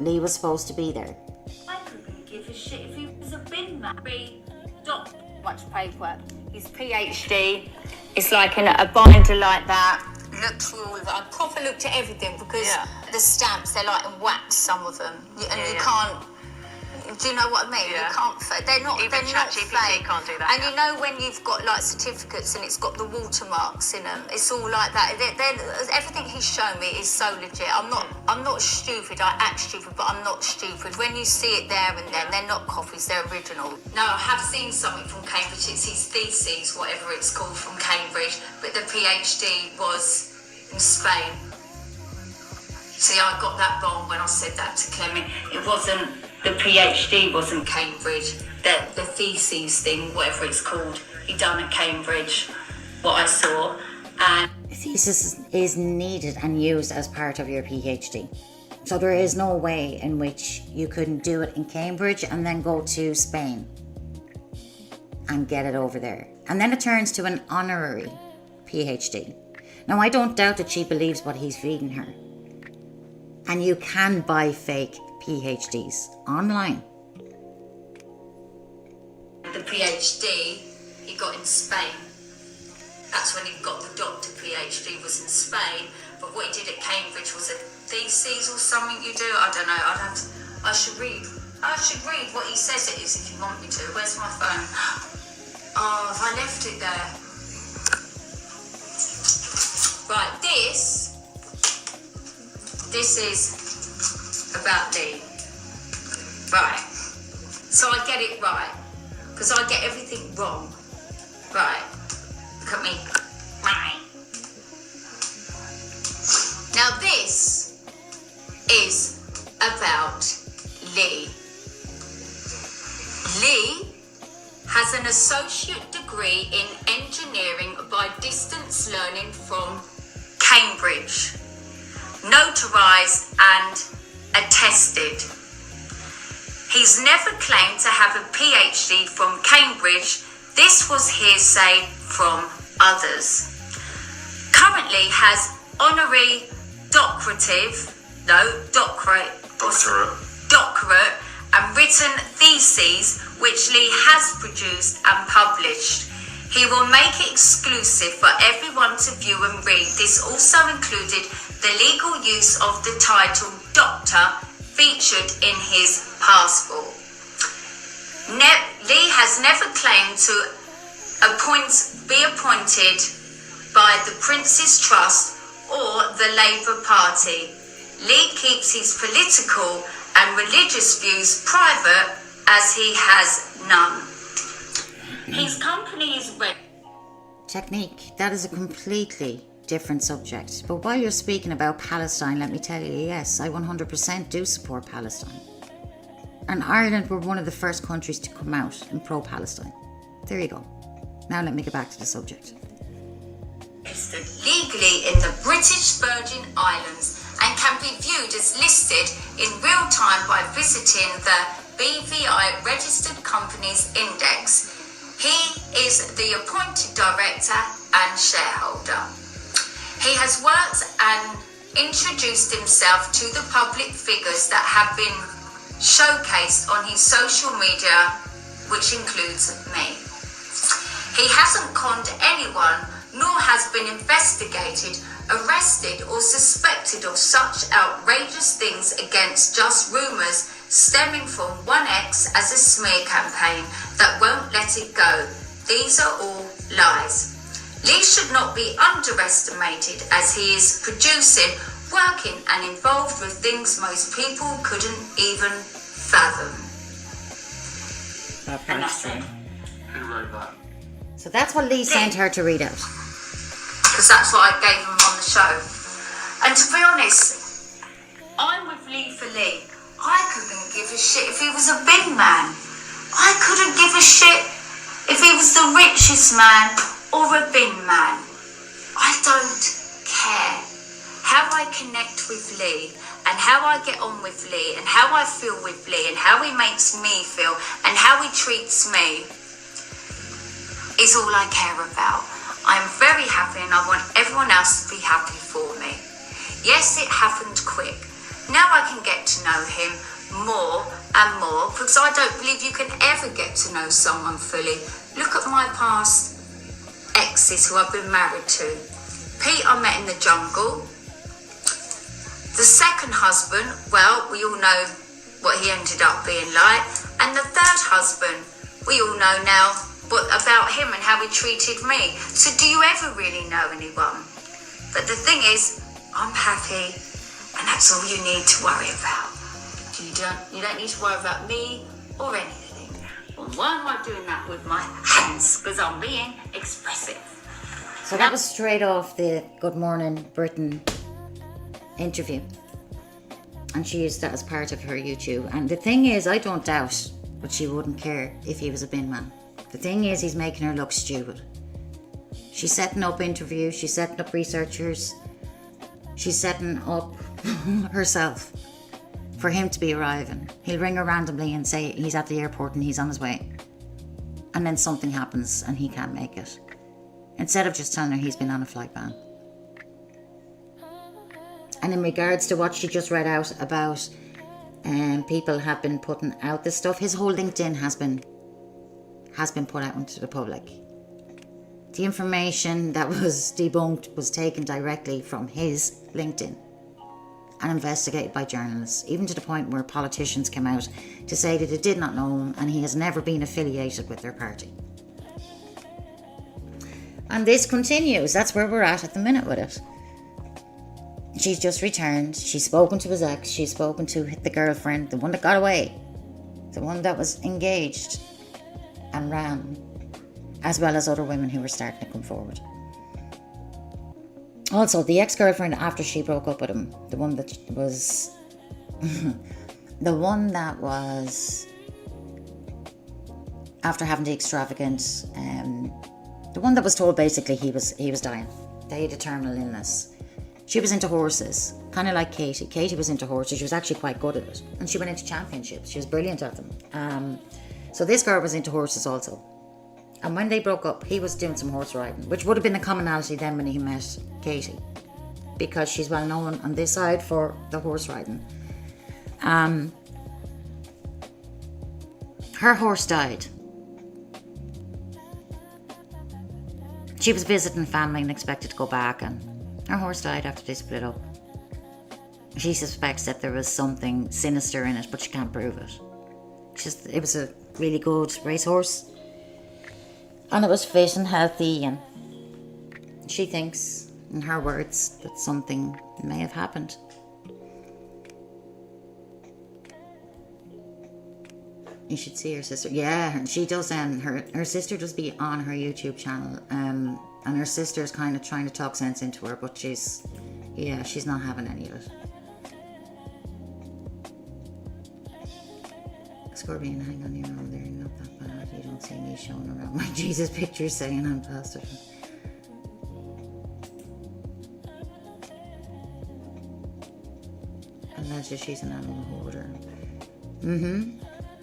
Speaker 1: Lee was supposed to be there.
Speaker 2: I couldn't give a shit if he was a bin man. Not much paperwork. His PhD is like in a binder like that. Looked through all of it. I proper looked at everything because the stamps, they're like in wax, some of them. And you can't... Do you know what I mean?
Speaker 3: Yeah.
Speaker 2: You can't... They're not
Speaker 3: Even ChatGPT can't do that.
Speaker 2: And you know when you've got like certificates and it's got the watermarks in them, it's all like that. Everything he's shown me is so legit. I'm not stupid. I act stupid, but I'm not stupid. When you see it there and then, they're not copies, they're original. No, I have seen something from Cambridge. It's his theses, whatever it's called, from Cambridge, but the PhD was in Spain. See, I got that wrong when I said that to Clement. It wasn't, the PhD wasn't Cambridge. The theses thing, whatever it's called, he done at Cambridge, what I saw. And
Speaker 1: A thesis is needed and used as part of your PhD. So there is no way in which you couldn't do it in Cambridge and then go to Spain and get it over there. And then it turns to an honorary PhD. Now, I don't doubt that she believes what he's feeding her. And you can buy fake PhDs online.
Speaker 2: the PhD he got in Spain. That's when he got the doctor PhD, was in Spain. But what he did at Cambridge was a thesis or something you do. I don't know. I should read what he says it is if you want me to. Where's my phone? Oh, have I left it there? Right, this is about Lee. Right. So I get it right. Because I get everything wrong. Right. Look at me. Right. Now this is about Lee. Lee has an associate degree in engineering by distance learning from Cambridge, notarized and attested. He's never claimed to have a PhD from Cambridge. This was hearsay from others. Currently has honorary doctorate and written theses which Lee has produced and published. He will make it exclusive for everyone to view and read. This also included the legal use of the title Doctor featured in his passport. Lee has never claimed to be appointed by the Prince's Trust or the Labour Party. Lee keeps his political and religious views private, as he has none. His company is
Speaker 1: Technique, that is a completely different subject. But while you're speaking about Palestine, let me tell you, yes, I 100% do support Palestine. And Ireland were one of the first countries to come out in pro-Palestine. there you go. Now let me get back to the subject.
Speaker 2: Registered legally in the British Virgin Islands and can be viewed as listed in real time by visiting the BVI Registered Companies Index. He is the appointed director and shareholder. He has worked and introduced himself to the public figures that have been showcased on his social media, which includes me. He hasn't conned anyone, nor has been investigated, arrested or suspected of such outrageous things against just rumours stemming from one ex as a smear campaign that won't let it go. These are all lies. Lee should not be underestimated as he is producing, working and involved with things most people couldn't even fathom.
Speaker 1: And that's true.
Speaker 4: Who wrote that?
Speaker 1: So that's what Lee sent her to read out.
Speaker 2: Because that's what I gave him on the show. And to be honest, I'm with Lee for Lee. I couldn't give a shit if he was a big man. I couldn't give a shit if he was the richest man or a bin man. I don't care. How I connect with Lee and how I get on with Lee and how I feel with Lee and how he makes me feel and how he treats me is all I care about. I'm very happy and I want everyone else to be happy for me. Yes, it happened quick. Now I can get to know him more and more because I don't believe you can ever get to know someone fully. Look at my past exes who I've been married to. Pete I met in the jungle. The second husband, well, we all know what he ended up being like. And the third husband, we all know now about him and how he treated me. So do you ever really know anyone? But the thing is, I'm happy and that's all you need to worry about. You don't need to worry about me or anything. Well, why am I doing that with my hands? Because I'm being expressive.
Speaker 1: So that was straight off the Good Morning Britain interview. And she used that as part of her YouTube. And the thing is, I don't doubt but she wouldn't care if he was a bin man. The thing is, he's making her look stupid. She's setting up interviews, she's setting up researchers, she's setting up herself for him to be arriving. He'll ring her randomly and say he's at the airport and he's on his way. And then something happens and he can't make it. Instead of just telling her he's been on a flight ban. And in regards to what she just read out about people have been putting out this stuff, his whole LinkedIn has been put out into the public. The information that was debunked was taken directly from his LinkedIn and investigated by journalists, even to the point where politicians came out to say that they did not know him and he has never been affiliated with their party. And this continues. That's where we're at the minute with it. She's just returned. She's spoken to his ex. She's spoken to the girlfriend, the one that got away, the one that was engaged and ran, as well as other women who were starting to come forward. Also, the ex-girlfriend after she broke up with him, the one that was after having the extravagant, the one that was told basically he was dying. They had a terminal illness. She was into horses, kind of like Katie. Katie was into horses. She was actually quite good at it, and she went into championships. She was brilliant at them. So this girl was into horses also. And when they broke up, he was doing some horse riding, which would have been a commonality then when he met Katie, because she's well known on this side for the horse riding. Her horse died. She was visiting family and expected to go back, and her horse died after they split up. She suspects that there was something sinister in it, but she can't prove it. It was a really good racehorse, and it was fit and healthy, and she thinks, in her words, that something may have happened. You should see her sister. Yeah, she does. Her sister does be on her YouTube channel, and her sister's kind of trying to talk sense into her, but she's not having any of it. Scorpion, hang on, you're on there, not that bad. You don't see me showing around my Jesus pictures saying I'm past it. Alleged she's an animal hoarder.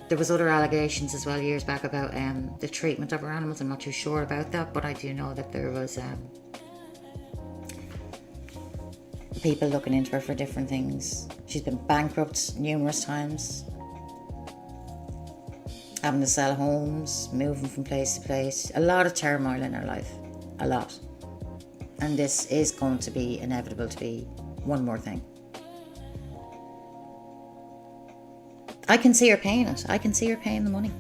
Speaker 1: There was other allegations as well years back about the treatment of her animals. I'm not too sure about that, but I do know that there was people looking into her for different things. She's been bankrupt numerous times, having to sell homes, moving from place to place. A lot of turmoil in her life, a lot. And this is going to be inevitable to be one more thing. I can see her paying it. I can see her paying the money.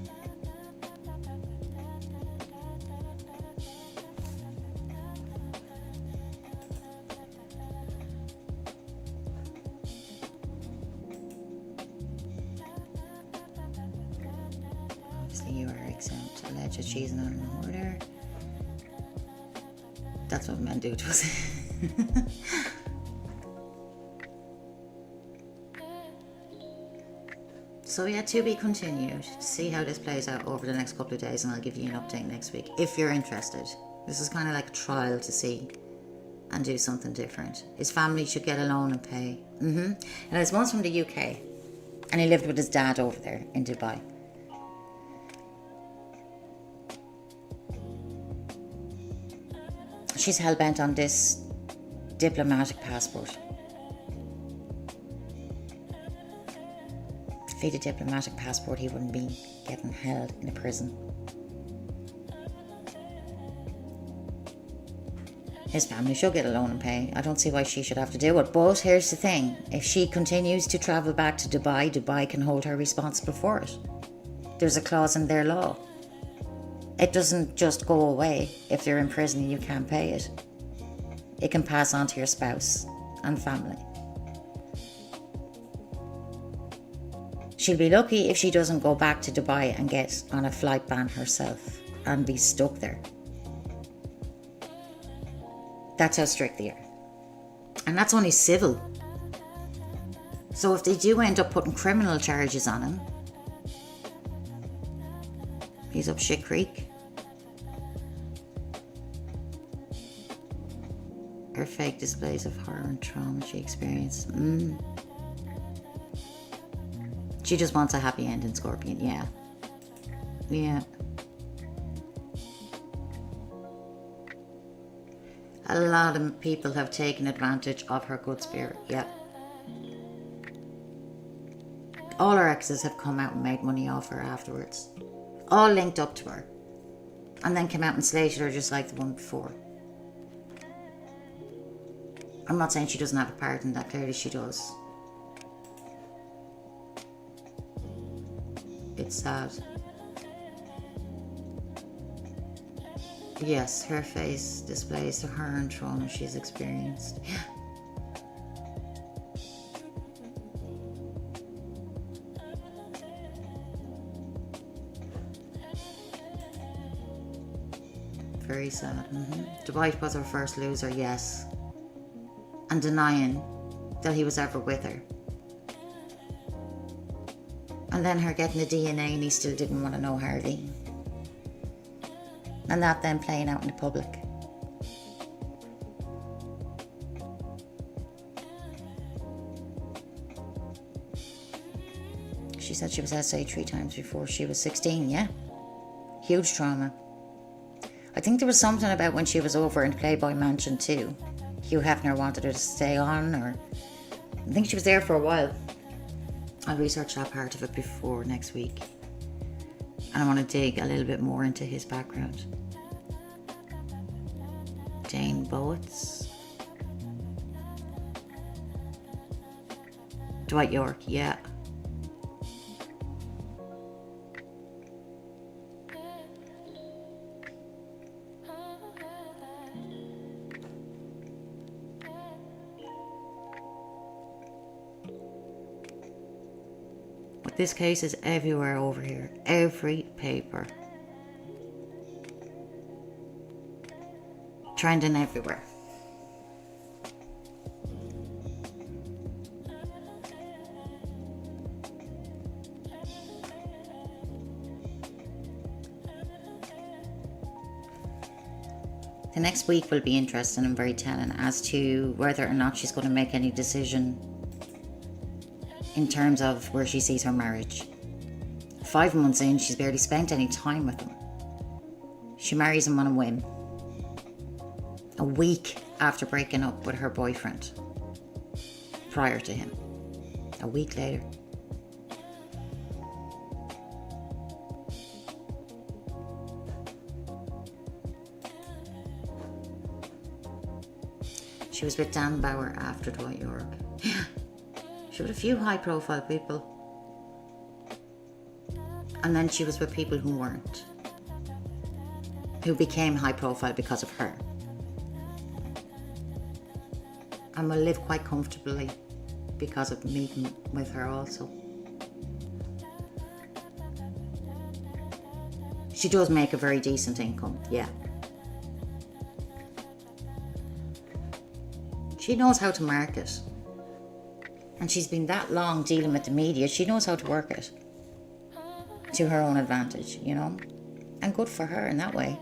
Speaker 1: Obviously you are exempt. Alleged she's an animal hoarder. That's what men do to us. So yeah, to be continued. See how this plays out over the next couple of days, and I'll give you an update next week if you're interested. This is kind of like a trial to see and do something different. His family should get a loan and pay. And his mom's from the UK, and he lived with his dad over there in Dubai. She's hell-bent on this diplomatic passport. If he had a diplomatic passport, he wouldn't be getting held in a prison. His family should get a loan and pay. I don't see why she should have to do it. But here's the thing. If she continues to travel back to Dubai, Dubai can hold her responsible for it. There's a clause in their law. It doesn't just go away if they're in prison and you can't pay it. It can pass on to your spouse and family. She'll be lucky if she doesn't go back to Dubai and get on a flight ban herself and be stuck there. That's how strict they are. And that's only civil. So if they do end up putting criminal charges on him, he's up shit creek. Her fake displays of horror and trauma she experienced. She just wants a happy ending, Scorpion. Yeah. A lot of people have taken advantage of her good spirit. Yeah. All her exes have come out and made money off her afterwards. All linked up to her. And then came out and slated her just like the one before. I'm not saying she doesn't have a part in that. Clearly she does. It's sad. Yes, her face displays the horror and trauma she's experienced. Very sad. Dwight was her first loser, yes. And denying that he was ever with her. And then her getting the DNA and he still didn't want to know Harvey. And that then playing out in the public. She said she was SA 3 times before she was 16, yeah? Huge trauma. I think there was something about when she was over in Playboy Mansion too. Hugh Hefner wanted her to stay on, or I think she was there for a while. I'll research that part of it before next week. And I want to dig a little bit more into his background. Jane Bowitz. Dwight York, yeah. This case is everywhere over here. Every paper. Trending everywhere. The next week will be interesting and very telling as to whether or not she's going to make any decision in terms of where she sees her marriage. 5 months in, she's barely spent any time with him. She marries him on a whim. A week after breaking up with her boyfriend. Prior to him. A week later. She was with Dan Bauer after Dwight York. She was with a few high profile people. And then she was with people who weren't. Who became high profile because of her. And will live quite comfortably because of meeting with her also. She does make a very decent income, yeah. She knows how to market. And she's been that long dealing with the media, she knows how to work it. To her own advantage, you know. And good for her in that way.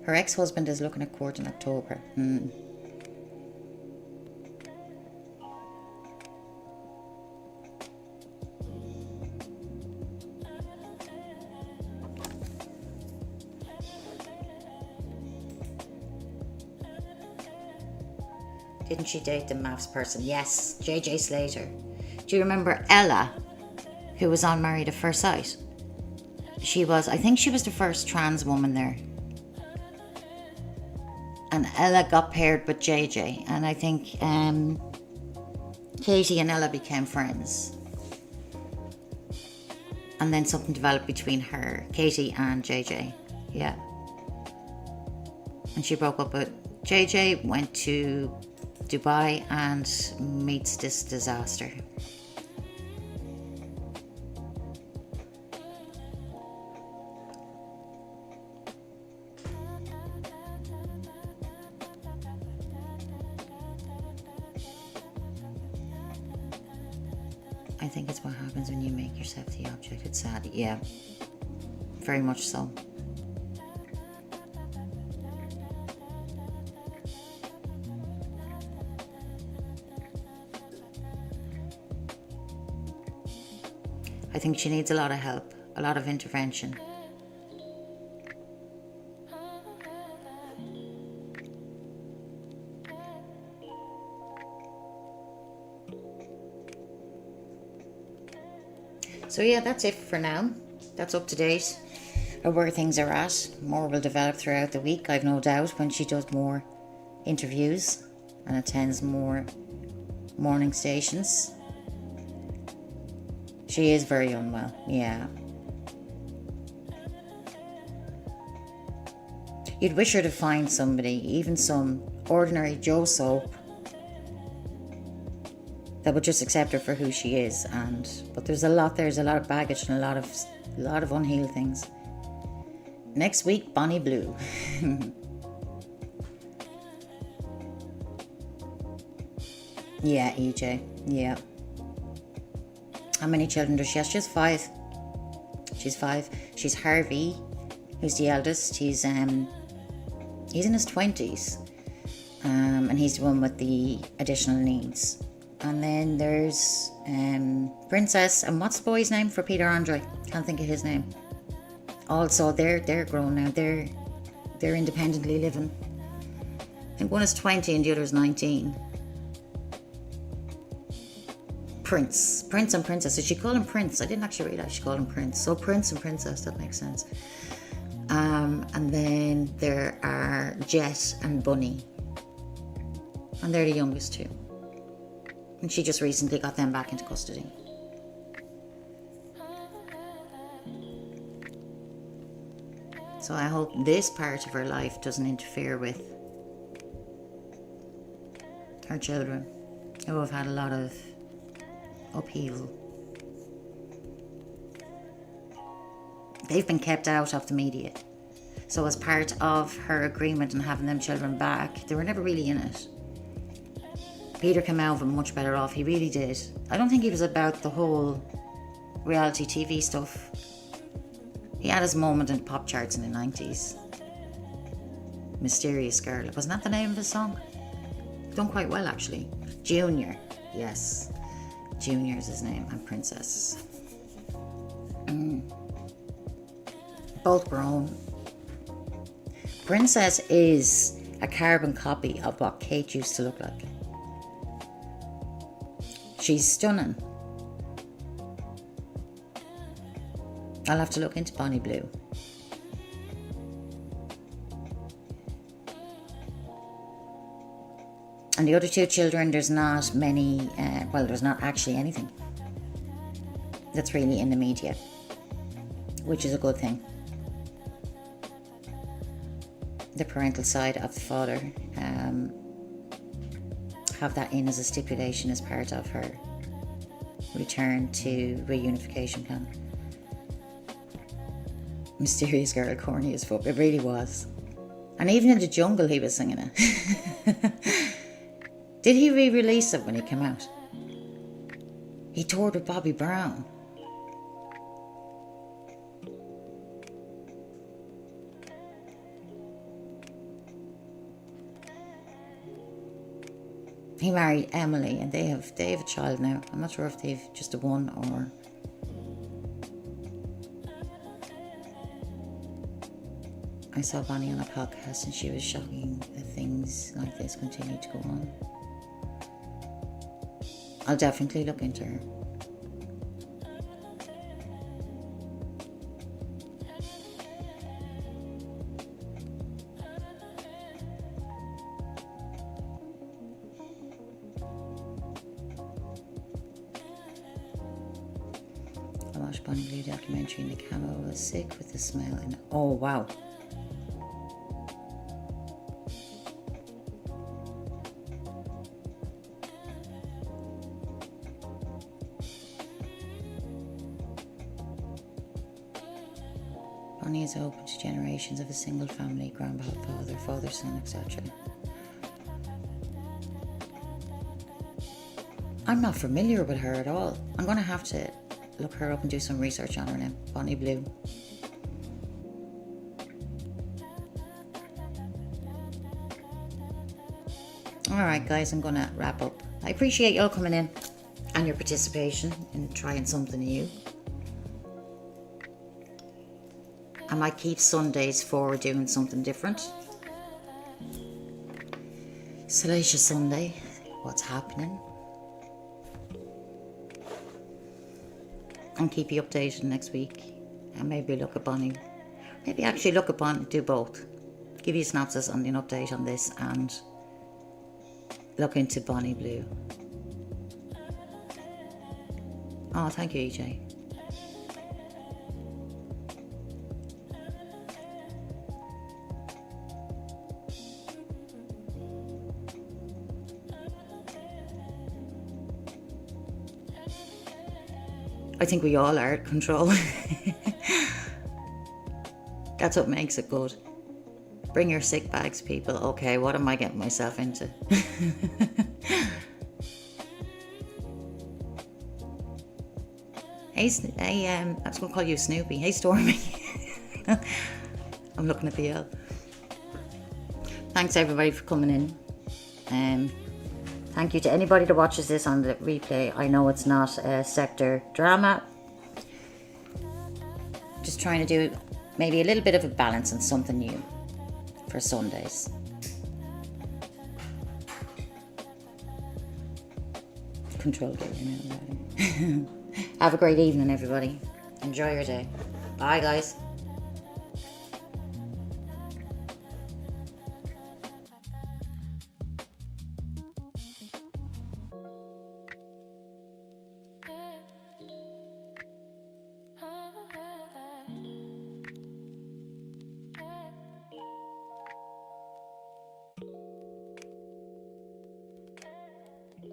Speaker 1: Her ex-husband is looking at court in October. Didn't she date the maths person? Yes, JJ Slater. Do you remember Ella, who was on Married at First Sight? I think she was the first trans woman there. And Ella got paired with JJ. And I think Katie and Ella became friends. And then something developed between her, Katie and JJ. Yeah. And she broke up with JJ, went to Dubai and meets this disaster. I think it's what happens when you make yourself the object. It's sad, yeah. Very much so. I think she needs a lot of help, a lot of intervention. So yeah, that's it for now. That's up to date of where things are at. More will develop throughout the week, I've no doubt, when she does more interviews and attends more morning stations. She is very unwell, yeah. You'd wish her to find somebody, even some ordinary Joe Soap, that would just accept her for who she is. But there's a lot of baggage and a lot of unhealed things. Next week, Bonnie Blue. Yeah, EJ, yeah. How many children does she have? She has 5. She's 5. She's Harvey, who's the eldest. He's in his 20s. And he's the one with the additional needs. And then there's Princess, and what's the boy's name for Peter Andre? Can't think of his name. Also, they're grown now. They're independently living. I think one is 20 and the other is 19. Prince and Princess. Did she call him Prince? I didn't actually realize she called him Prince. So Prince and Princess, that makes sense. And then there are Jet and Bunny. And they're the youngest two. And she just recently got them back into custody. So I hope this part of her life doesn't interfere with her children, who have had a lot of upheaval. They've been kept out of the media. So as part of her agreement and having them children back, they were never really in it. Peter came out of it much better off, he really did. I don't think he was about the whole reality TV stuff. He had his moment in pop charts in the 90s. Mysterious Girl. Wasn't that the name of his song? Done quite well, actually. Junior. Yes. Junior is his name. And Princess. Both grown. Princess is a carbon copy of what Kate used to look like. She's stunning. I'll have to look into Bonnie Blue. And the other two children, there's not many, there's not actually anything that's really in the media, which is a good thing. The parental side of the father have that in as a stipulation as part of her return to reunification plan. Mysterious Girl, corny as fuck. It really was. And even in the jungle he was singing it. Did he re-release it when he came out? He toured with Bobby Brown. He married Emily and they have a child now. I'm not sure if they've just a one or... I saw Bonnie on a podcast and she was shocking that things like this continue to go on. I'll definitely look into her. I watched Bonnie Blue documentary and the camera was sick with the smell and oh wow. Bonnie is open to generations of a single family, grandfather, father, son, etc. I'm not familiar with her at all. I'm going to have to look her up and do some research on her now. Bonnie Blue. Alright guys, I'm going to wrap up. I appreciate you all coming in and your participation in trying something new. I might keep Sundays for doing something different. Selacious Sunday, what's happening? And keep you updated next week. And maybe look at Bonnie. Maybe actually look at Bonnie, do both. Give you a synopsis and an update on this and look into Bonnie Blue. Oh, thank you, EJ. I think we all are at control. That's what makes it good. Bring your sick bags, people. Okay, what am I getting myself into? Hey, I was going to call you Snoopy. Hey, Stormy. I'm looking at the L. Thanks, everybody, for coming in. Thank you to anybody that watches this on the replay. I know it's not a sector drama. Just trying to do maybe a little bit of a balance and something new for Sundays. Control it. Have a great evening, everybody. Enjoy your day. Bye, guys.